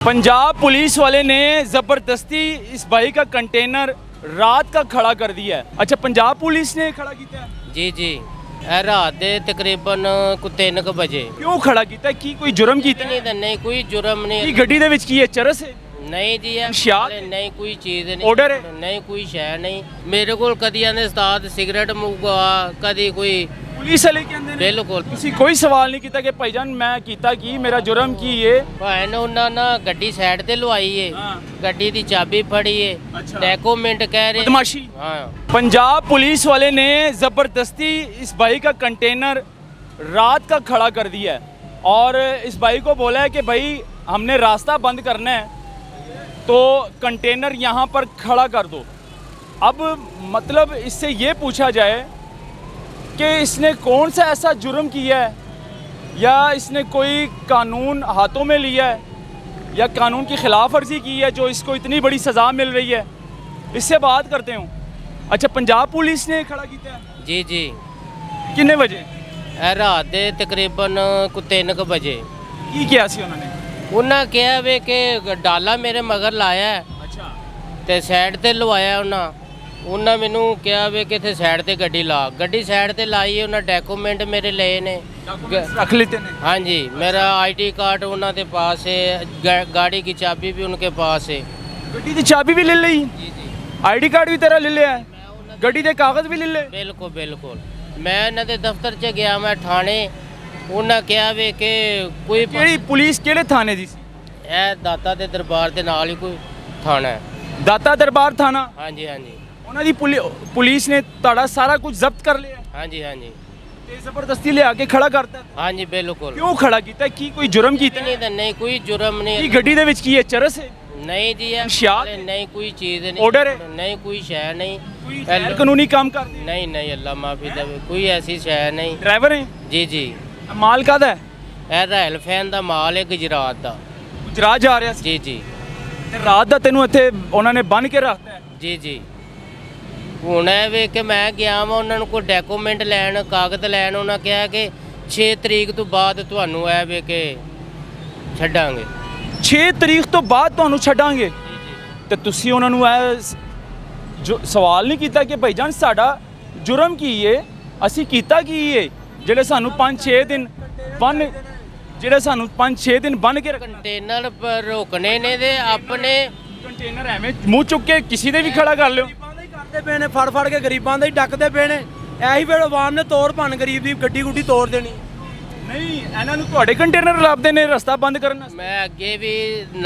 Punjab police वाले ने ज़बरदस्ती इस भाई का कंटेनर रात का खड़ा कर दिया है। अच्छा, पंजाब पुलिस ने खड़ा किया है? जी जी ਇਹ ਰਾਤ ਦੇ ਤਕਰੀਬਨ 3 ਵਜੇ क्यों खड़ा किया? की कोई जुर्म किया? ਨਹੀਂ ਤਾਂ ਨਹੀਂ ਕੋਈ ਜੁਰਮ की ਨਹੀਂ गड्डी दे विच की है चरस है? ਨਹੀਂ ਜੀ ਇਹ ਸ਼ਿਆਦ? ਨਹੀਂ ਕੋਈ ਚੀਜ਼ ਨਹੀਂ Order ਹੈ? ਨਹੀਂ ਕੋਈ ਸ਼ੈ ਨਹੀਂ ਮੇਰੇ ਕੋਲ ਕਦੀ ਆਂਦੇ ਉਸਤਾਦ ਸਿਗਰਟ ਮੁਗਾ ਕਦੀ ਕੋਈ पुलिस वाले के अंदर ਬਿਲਕੁਲ ਤੁਸੀਂ ਕੋਈ ਸਵਾਲ ਨਹੀਂ ਕੀਤਾ ਕਿ ਭਾਈਜਾਨ ਮੈਂ ਕੀਤਾ ਕੀ, ਮੇਰਾ ਜੁਰਮ ਕੀ ਹੈ? ਭਾਣ ਉਹਨਾਂ ਨਾ ਗੱਡੀ ਸਾਈਡ ਤੇ ਲਵਾਈ ਏ हाँ ਗੱਡੀ ਦੀ ਚਾਬੀ ਫੜੀ ਏ अच्छा। ਡਾਕੂਮੈਂਟ ਕਹਿ ਰਹੇ बदमाशी। हाँ पंजाब पुलिस वाले ने ज़बरदस्ती इस भाई का कंटेनर रात का खड़ा कर दिया है और इस भाई को बोला है कि भाई हमने रास्ता बंद करना है तो कंटेनर यहाँ पर खड़ा कर दो। अब मतलब इससे ये पूछा जाए कि इसने कौन सा ऐसा जुर्म किया है या इसने कोई कानून हाथों में लिया है या कानून की खिलाफ वर्जी की है जो इसको इतनी बड़ी सज़ा मिल रही है। इससे बात करते हूँ। अच्छा, पंजाब पुलिस ने खड़ा किया है? ਜੀ ਜੀ किन्ने बजे ਇਹ ਰਾਤ ਦੇ ਤਕਰੀਬਨ 3 ਵਜੇ की किया सी उन्होंने? ਉਹਨਾਂ ਕਿਹਾ ਵੇ ਕਿ ਡਾਲਾ ਮੇਰੇ ਮਗਰ ਲਾਇਆ ਹੈ अच्छा ਤੇ ਸਾਈਡ ਤੇ ਲਵਾਇਆ ਉਹਨਾਂ ਮੈਨੂੰ ਕਿਹਾ ਵੇ ਕਿ ਇੱਥੇ ਸਾਈਡ ਤੇ ਗੱਡੀ ਲਾ ਗੱਡੀ ਸਾਈਡ ਤੇ ਲਾਈ ਹੈ ਉਹਨਾਂ ਡਾਕੂਮੈਂਟ ਮੇਰੇ ਲਏ ਨੇ रख लेते ने। हाँ जी मेरा आईडी कार्ड उनके पास है गाड़ी की चाबी भी उनके पास है गड्डी की चाबी भी ले ली, जी जी आईडी कार्ड भी तेरा ले लिया है, गड्डी के कागज भी ले ले। बिल्कुल बिल्कुल मैं इन्हों के दफ्तर च गया मैं थाने उन्हें कहा वे कि कोई केड़ी पुलिस केड़े थाने दी सी? ए दाता के दरबार के नाल ही कोई थाना है दाता दरबार थाना। हाँ जी हाँ जी ਉਹਨਾਂ ਦੀ ਪੁਲਿਸ ਨੇ ਤੁਹਾਡਾ ਸਾਰਾ ਕੁਝ ਜ਼ਬਤ ਕਰ ਲਿਆ हाँ जी हाँ जी ਤੇ ਜ਼ਬਰਦਸਤੀ ਲਿਆ ਕੇ ਖੜਾ ਕਰਤਾ। हाँ जी बिल्कुल ਕਿਉਂ ਖੜਾ ਕੀਤਾ? ਕੀ ਕੋਈ ਜੁਰਮ ਕੀਤਾ? नहीं तो नहीं कोई जुर्म ਕੀ नहीं ਗੱਡੀ ਦੇ ਵਿੱਚ ਕੀ ਹੈ ਚਰਸ ਹੈ? नहीं जी ये शियाद? नहीं कोई चीज़ नहीं Order है? नहीं कोई शय नहीं ਕੋਈ ਗੈਰ ਕਾਨੂੰਨੀ ਕੰਮ ਕਰਦੇ? नहीं नहीं अल्लाह माफ़ी दे कोई ऐसी शय नहीं ਡਰਾਈਵਰ ਹੈ? जी जी ਮਾਲ ਕਾਹਦਾ ਹੈ? ਇਹ ਰਾਇਲ ਫੈਨ ਦਾ ਮਾਲ ਹੈ ਗੁਜਰਾਤ ਦਾ ਗੁਜਰਾਤ ਜਾ ਰਿਹਾ ਸੀ ਜੀ ਜੀ ਤੇ ਰਾਤ ਦਾ ਤੈਨੂੰ ਇੱਥੇ ਉਹਨਾਂ ਨੇ ਬੰਨ ਕੇ ਰੱਖਤਾ ਹੈ। ਜੀ ਜੀ ਹੁਣ ਇਹ ਵੇ ਕਿ ਮੈਂ ਗਿਆ ਵਾਂ ਉਹਨਾਂ ਨੂੰ ਕੋਈ ਡਾਕੂਮੈਂਟ ਲੈਣ ਕਾਗਜ਼ ਲੈਣ ਉਹਨਾਂ ਕਿਹਾ ਕਿ 6 ਤਰੀਕ ਤੋਂ ਬਾਅਦ ਤੁਹਾਨੂੰ ਇਹ ਵੇ ਕਿ ਛੱਡਾਂਗੇ 6 ਤਰੀਕ ਤੋਂ ਬਾਅਦ ਤੁਹਾਨੂੰ ਛੱਡਾਂਗੇ। ਤੇ ਤੁਸੀਂ ਉਹਨਾਂ ਨੂੰ ਇਹ ਜੋ ਸਵਾਲ ਨਹੀਂ ਕੀਤਾ ਕਿ ਭਾਈਜਾਨ ਸਾਡਾ ਜੁਰਮ ਕੀ ਹੈ, ਅਸੀਂ ਕੀਤਾ ਕੀ ਹੈ ਜਿਹੜੇ ਸਾਨੂੰ 5-6 ਦਿਨ ਬੰਨ ਜਿਹੜੇ ਸਾਨੂੰ 5-6 ਦਿਨ ਬੰਨ ਕੇ ਰੱਖਣਾ? ਕੰਟੇਨਰ ਪਰ ਰੋਕਣੇ ਨੇ ਤੇ ਆਪਣੇ ਕੰਟੇਨਰ ਐਵੇਂ ਮੂੰਹ ਚੁੱਕ ਕੇ ਕਿਸੇ ਦੇ ਵੀ ਖੜਾ ਕਰ ਲਿਓ। ਗਰੀਬਾਂ ਦੇ ਹੀ ਕਰਦੇ ਪਏ ਨੇ, ਫੜ ਕੇ ਗਰੀਬਾਂ ਦੇ ਹੀ ਡੱਕਦੇ ਪਏ ਨੇ। ਐਹੀ ਵੇਲੇ ਆਵਾਮ ਨੇ ਤੋੜ ਭੰਨ ਗਰੀਬ ਦੀ ਗੱਡੀ ਗੁੱਡੀ ਤੋੜ ਦੇਣੀ। ਨਹੀਂ, ਇਹਨਾਂ ਨੂੰ ਤੁਹਾਡੇ ਕੰਟੇਨਰ ਲੱਭਦੇ ਨੇ ਰਸਤਾ ਬੰਦ ਕਰਨ ਵਾਸਤੇ। ਮੈਂ ਅੱਗੇ ਵੀ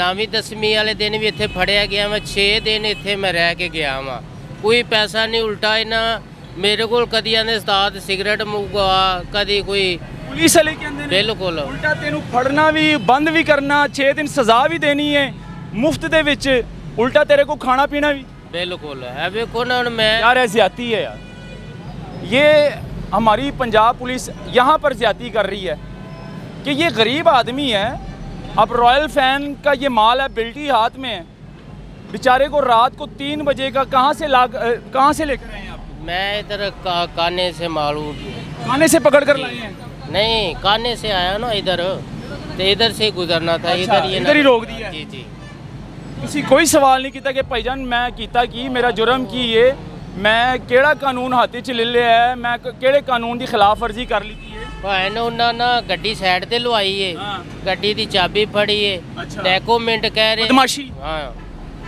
9ਵੀਂ 10ਵੀਂ ਵਾਲੇ ਦਿਨ ਵੀ ਇੱਥੇ ਫੜਿਆ ਗਿਆ ਮੈਂ 6 ਦਿਨ ਇੱਥੇ ਮੈਂ ਰਹਿ ਕੇ ਗਿਆ ਵਾਂ ਕੋਈ ਪੈਸਾ ਨਹੀਂ ਉਲਟਾ ਇਹਨਾਂ ਮੇਰੇ ਕੋਲ ਕਦੀ ਆਂਦੇ ਉਸਤਾਦ ਸਿਗਰਟ ਮੁਗਾ ਕਦੀ ਕੋਈ ਪੁਲਿਸ ਵਾਲੇ ਕਹਿੰਦੇ ਨੇ ਬਿਲਕੁਲ ਉਲਟਾ ਤੈਨੂੰ ਫੜਨਾ ਵੀ ਬੰਦ ਵੀ ਕਰਨਾ 6 ਦਿਨ ਸਜ਼ਾ ਵੀ ਦੇਣੀ ਹੈ ਮੁਫਤ ਦੇ ਵਿੱਚ, ਉਲਟਾ ਤੇਰੇ ਕੋ ਖਾਣਾ ਪੀਣਾ ਵੀ। बिल्कुल है देखो ना मैं यार ये ज्यादती है यार, ये हमारी पंजाब पुलिस यहाँ पर ज्यादती कर रही है कि ये गरीब आदमी है, अब रॉयल फैन का ये माल है, बिल्टी हाथ में है, बेचारे को रात को 3 बजे का कहाँ से लेकर आए हैं आप? मैं इधर काने से मालूम खाने से पकड़ कर लाए हैं? नहीं काने से आया ना इधर तो इधर से गुजरना था अच्छा, इधर इधर ही रोक दिया है। जी जी ਤੁਸੀਂ ਕੋਈ ਸਵਾਲ ਨਹੀਂ ਕੀਤਾ ਕਿ ਭਾਈਜਾਨ ਮੈਂ ਕੀਤਾ ਕੀ, ਮੇਰਾ ਜੁਰਮ ਕੀ ਹੈ, ਮੈਂ ਕਿਹੜਾ ਕਾਨੂੰਨ ਹੱਥ 'ਚ ਲੈ ਲਿਆ ਹੈ, ਮੈਂ ਕਿਹੜੇ ਕਾਨੂੰਨ ਦੀ ਖਿਲਾਫ ਵਰਜੀ ਕਰ ਲਈ ਹੈ? ਭਾਣ ਉਹਨਾਂ ਨਾ ਗੱਡੀ ਸਾਈਡ ਤੇ ਲਵਾਈ ਏ ਹਾਂ ਗੱਡੀ ਦੀ ਚਾਬੀ ਫੜੀ ਏ ਅੱਛਾ। ਡਾਕੂਮੈਂਟ ਕਹਿ ਰਹੇ ਬਦਮਾਸ਼ੀ। ਹਾਂ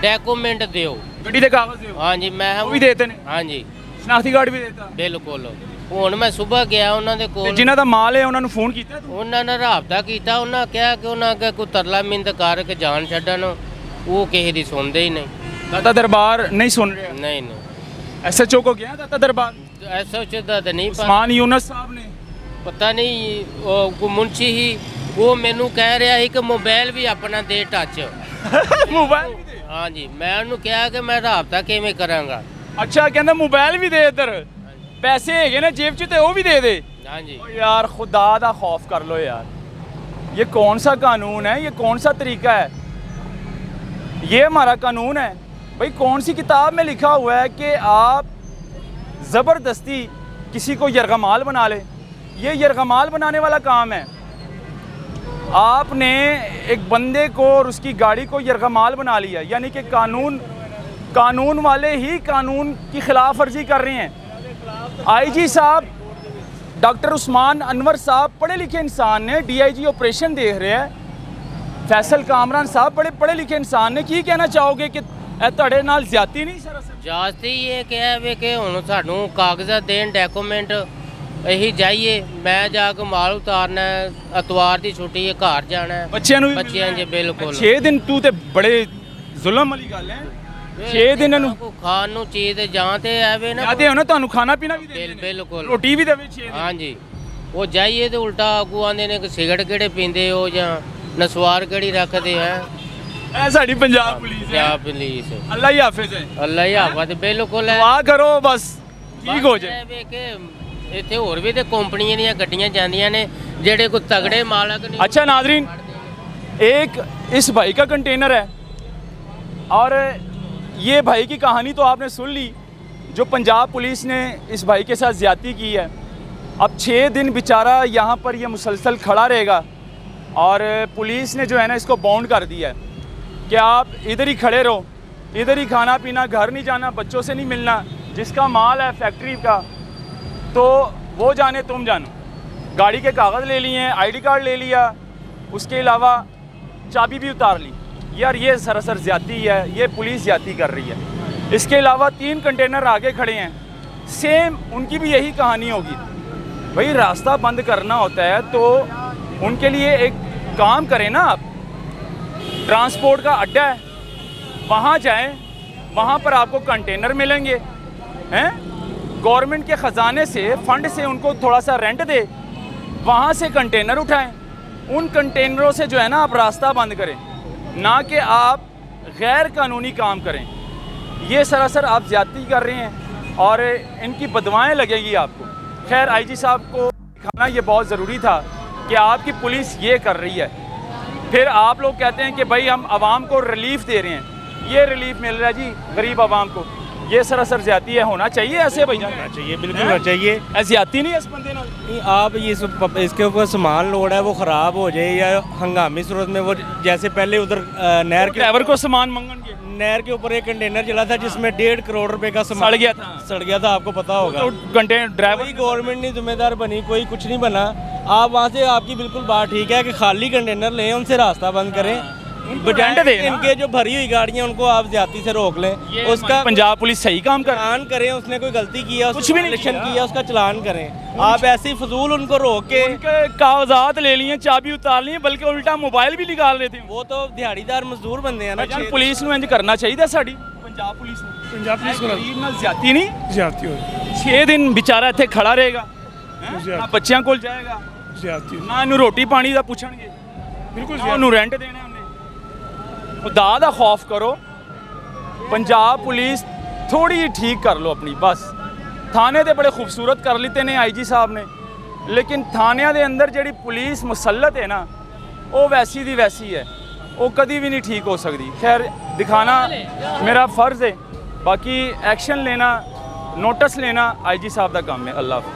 ਡਾਕੂਮੈਂਟ ਦਿਓ ਗੱਡੀ ਦੇ ਕਾਗਜ਼ ਦਿਓ, हाँ जी मैं ਉਹ ਵੀ ਦੇਤੇ ਨੇ, हाँ जी ਸ਼ਨਾਖਤੀ ਕਾਰਡ ਵੀ ਦੇਤਾ। ਬਿਲਕੁਲ ਹੁਣ ਮੈਂ ਸਵੇਰ ਗਿਆ ਉਹਨਾਂ ਦੇ ਤੇ ਕੋਲ ਜਿਨ੍ਹਾਂ ਦਾ ਮਾਲ ਹੈ ਉਹਨਾਂ ਨੂੰ ਫੋਨ ਕੀਤਾ ਤੂੰ? ਉਹਨਾਂ ਨੇ ਰਾਬਤਾ ਕੀਤਾ ਉਹਨਾਂ ਕਿਹਾ ਕਿ ਉਹਨਾਂ ਅੱਗੇ ਕੋਈ ਤਰਲਾ ਮਿੰਦ ਕਰਕੇ ਜਾਨ ਛੱਡਣ ਉਹ ਕਿਸੇ ਦੀ ਸੁਣਦੇ ਹੀ ਨਹੀਂ ਦਾਤਾ ਦਰਬਾਰ ਨਹੀਂ ਸੁਣ ਰਿਹਾ। ਨਹੀਂ ਨਹੀਂ ਐਸਐਚਓ ਕੋ ਗਿਆ ਦਾਤਾ ਦਰਬਾਰ? ਐਸਾ ਚਦਾ ਤਾਂ ਨਹੀਂ ਉਸਮਾਨ ਯੂਨਸ ਸਾਹਿਬ ਨੇ ਪਤਾ ਨਹੀਂ ਉਹ ਕੋਈ ਮੁੰਸ਼ੀ ਹੀ ਉਹ ਮੈਨੂੰ ਕਹਿ ਰਿਹਾ ਸੀ ਕਿ ਮੋਬਾਈਲ ਵੀ ਆਪਣਾ ਦੇ ਟੱਚ ਮੋਬਾਈਲ ਵੀ ਦੇ। ਹਾਂ ਜੀ ਮੈਂ ਉਹਨੂੰ ਕਿਹਾ ਕਿ ਮੈਂ ਰਾਬਤਾ ਕਿਵੇਂ ਕਰਾਂਗਾ ਅੱਛਾ, ਕਹਿੰਦਾ ਮੋਬਾਈਲ ਵੀ ਦੇ, ਇੱਧਰ ਪੈਸੇ ਹੈਗੇ ਨੇ ਜੇਬ 'ਚ ਤੇ ਉਹ ਵੀ ਦੇ ਦੇ। ਹਾਂ ਜੀ ओ यार खुदा दा खौफ कर लो यार, ये कौन सा कानून है, ये कौन सा तरीका है, ये हमारा कानून है भाई? कौन सी किताब में लिखा हुआ है कि आप ज़बरदस्ती किसी को यरगमाल बना ले? ये यरगमाल बनाने वाला काम है। आपने एक बंदे को और उसकी गाड़ी को यरगमाल बना लिया, यानी कि कानून वाले ही कानून की खिलाफ वर्जी कर रहे हैं। आईजी साहब डॉक्टर उस्मान अनवर साहब पढ़े लिखे इंसान ने, डीआईजी ऑपरेशन देख रहे हैं फैसल कामरान साहब बड़े पढ़े लिखे इंसान ने, की कहना चाहोगे कि ਤੁਹਾਡੇ ਨਾਲ ਜ਼ਿਆਦਤੀ ਨਹੀਂ ਸਰਾਸਰ? ਜਾਸਤੀ ਇਹ ਕਿਹਾ ਵੇ ਕਿ ਹੁਣ ਸਾਨੂੰ ਕਾਗਜ਼ਾਤ ਦੇਣ ਡਾਕੂਮੈਂਟ ਅਸੀਂ ਜਾਈਏ, ਮੈਂ ਜਾ ਕੇ ਮਾਲ ਉਤਾਰਨਾ ਹੈ, ਐਤਵਾਰ ਦੀ ਛੁੱਟੀ ਹੈ, ਘਰ ਜਾਣਾ ਹੈ ਬੱਚਿਆਂ ਨੂੰ ਵੀ ਬੱਚਿਆਂ ਜੀ ਬਿਲਕੁਲ 6 ਦਿਨ ਤੂੰ ਤੇ ਬੜੇ ਜ਼ੁਲਮ ਵਾਲੀ ਗੱਲ ਹੈ। 6 ਦਿਨ ਨੂੰ ਕੋਈ ਖਾਣ ਨੂੰ ਚੀਜ਼ ਤੇ ਜਾਂ ਤੇ ਆਵੇ ਨਾ ਯਾਦੇ ਹੋ ਨਾ, ਤੁਹਾਨੂੰ ਖਾਣਾ ਪੀਣਾ ਵੀ ਦੇ ਬਿਲਕੁਲ ਰੋਟੀ ਵੀ ਦੇਵੇ 6 ਦਿਨ। ਹਾਂਜੀ ਉਹ ਜਾਈਏ ਤੇ ਉਲਟਾ ਆਗੂ ਆਂਦੇ ਨੇ ਕਿ ਸਿਗਰਟ ਕਿਹੜੇ ਪੀਂਦੇ ਹੋ ਜਾਂ ਨਸਵਾਰ ਕਿਹੜੀ ਰੱਖਦੇ ਹੈ। ਇਹ ਸਾਡੀ ਪੰਜਾਬ ਪੁਲਿਸ ਹੈ। ਪੰਜਾਬ ਪੁਲਿਸ ਅੱਲਾ ਹੀ ਹਾਫਿਜ਼ ਹੈ। ਅੱਲਾ ਹੀ ਹਾਫਿਜ਼ ਬਿਲਕੁਲ ਹੈ। ਦੁਆ ਕਰੋ ਬਸ ਠੀਕ ਹੋ ਜਾਏ। ਇਹ ਵੇ ਕਿ ਇੱਥੇ ਹੋਰ ਵੀ ਤੇ ਕੰਪਨੀਆਂ ਦੀਆਂ ਗੱਡੀਆਂ ਜਾਂਦੀਆਂ ਨੇ ਜਿਹੜੇ ਕੋਈ ਤਗੜੇ ਮਾਲਕ ਨੇ। अच्छा नाजरीन, एक इस भाई का कंटेनर है और ये भाई की कहानी तो आपने सुन ली, जो पंजाब पुलिस ने इस भाई के साथ ज़्यादती की है। अब 6 दिन बेचारा यहाँ पर ये मुसलसल खड़ा रहेगा और पुलिस ने जो है ना इसको बाउंड कर दिया है कि आप इधर ही खड़े रहो, इधर ही खाना पीना, घर नहीं जाना, बच्चों से नहीं मिलना, जिसका माल है फैक्ट्री का तो वो जाने तुम जानो। गाड़ी के कागज़ ले लिए हैं, आईडी कार्ड ले लिया, उसके अलावा चाबी भी उतार ली। यार ये सरासर ज़्यादती है, ये पुलिस ज़्यादती कर रही है। इसके अलावा 3 कंटेनर आगे खड़े हैं, सेम उनकी भी यही कहानी होगी। भाई रास्ता बंद करना होता है तो उनके लिए एक काम करें ना आप, ट्रांसपोर्ट का अड्डा है वहाँ जाएं, वहाँ पर आपको कंटेनर मिलेंगे हैं, गवर्नमेंट के ख़जाने से फ़ंड से उनको थोड़ा सा रेंट दे, वहाँ से कंटेनर उठाएं, उन कंटेनरों से जो है ना आप रास्ता बंद करें, ना कि आप गैर कानूनी काम करें। ये सरासर आप ज़्यादती कर रहे हैं और इनकी बदवाएं लगेगी आपको। खैर आईजी साहब को दिखाना ये बहुत ज़रूरी था कि आपकी पुलिस ये कर रही है। फिर आप लोग कहते हैं कि भाई हम आवाम को रिलीफ दे रहे हैं, ये रिलीफ मिल रहा है जी गरीब आवाम को। ये सरासर ज़्यादती है, होना चाहिए ऐसे भाई होना चाहिए, बिल्कुल होना चाहिए। ज़्यादती नहीं है इस बंदे नाल। नहीं, आप ये इसके ऊपर सामान लोड है वो ख़राब हो जाए या हंगामी सूरत में वो, जैसे पहले उधर नहर के ड्राइवर को सामान मंगन नहर के ऊपर एक कंटेनर चला था जिसमें 1.5 करोड़ रुपए का सामान सड़ गया था, आपको पता होगा। तो कंटेनर ड्राइवर कोई गवर्नमेंट नहीं जिम्मेदार बनी, कोई कुछ नहीं बना। आप वहाँ से, आपकी बिल्कुल बात ठीक है कि खाली कंटेनर लें, उनसे रास्ता बंद करें, रेंट दें। इनके जो भरी हुई गाड़ियाँ उनको आप ज्यादती से रोक लें, उसका पंजाब पुलिस सही काम कर चलान करें। उसने कोई गलती किया, कुछ भी नहीं इलेक्शन किया, उसका चलान करें। आप ऐसे ही फजूल उनको रोक के उनके कागजात ले लिए, चाबी उतार लिए, बल्कि उल्टा मोबाइल भी निकाल लेते हैं। वो तो दिहाड़ीदार मजदूर बंदे हैं ना। पुलिस ਨੂੰ ਇੰਜ ਕਰਨਾ ਚਾਹੀਦਾ ਸਾਡੀ ਪੰਜਾਬ ਪੁਲਿਸ ਨੂੰ। पंजाब पुलिस को ਗਰੀਬ ਨਾਲ ਜ਼ਿਆਦਤੀ ਨਹੀਂ। ज्यादती हो 6 ਦਿਨ ਵਿਚਾਰਾ ਇੱਥੇ ਖੜਾ ਰਹੇਗਾ, ਨਾ ਬੱਚਿਆਂ ਕੋਲ ਜਾਏਗਾ, ज्यादती ਨਾ ਇਹਨੂੰ ਰੋਟੀ ਪਾਣੀ ਦਾ ਪੁੱਛਣਗੇ, बिल्कुल ਨਾ ਉਹਨੂੰ ਰੈਂਟ ਦੇਣਾ ਉਹਨੇ। खुदा दा खौफ करो, पंजाब पुलिस थोड़ी जी ठीक कर लो अपनी बस। थाने तो बड़े खूबसूरत कर लेते ने आईजी साहब ने, लेकिन थाने दे अंदर जिहड़ी पुलिस मुसलत है ना वो वैसी दी वैसी है, वो कभी भी नहीं ठीक हो सकती। खैर दिखाना मेरा फ़र्ज़ है, बाकी एक्शन लेना, नोटिस लेना आईजी साहब का काम है। अल्लाह हाफ़िज़।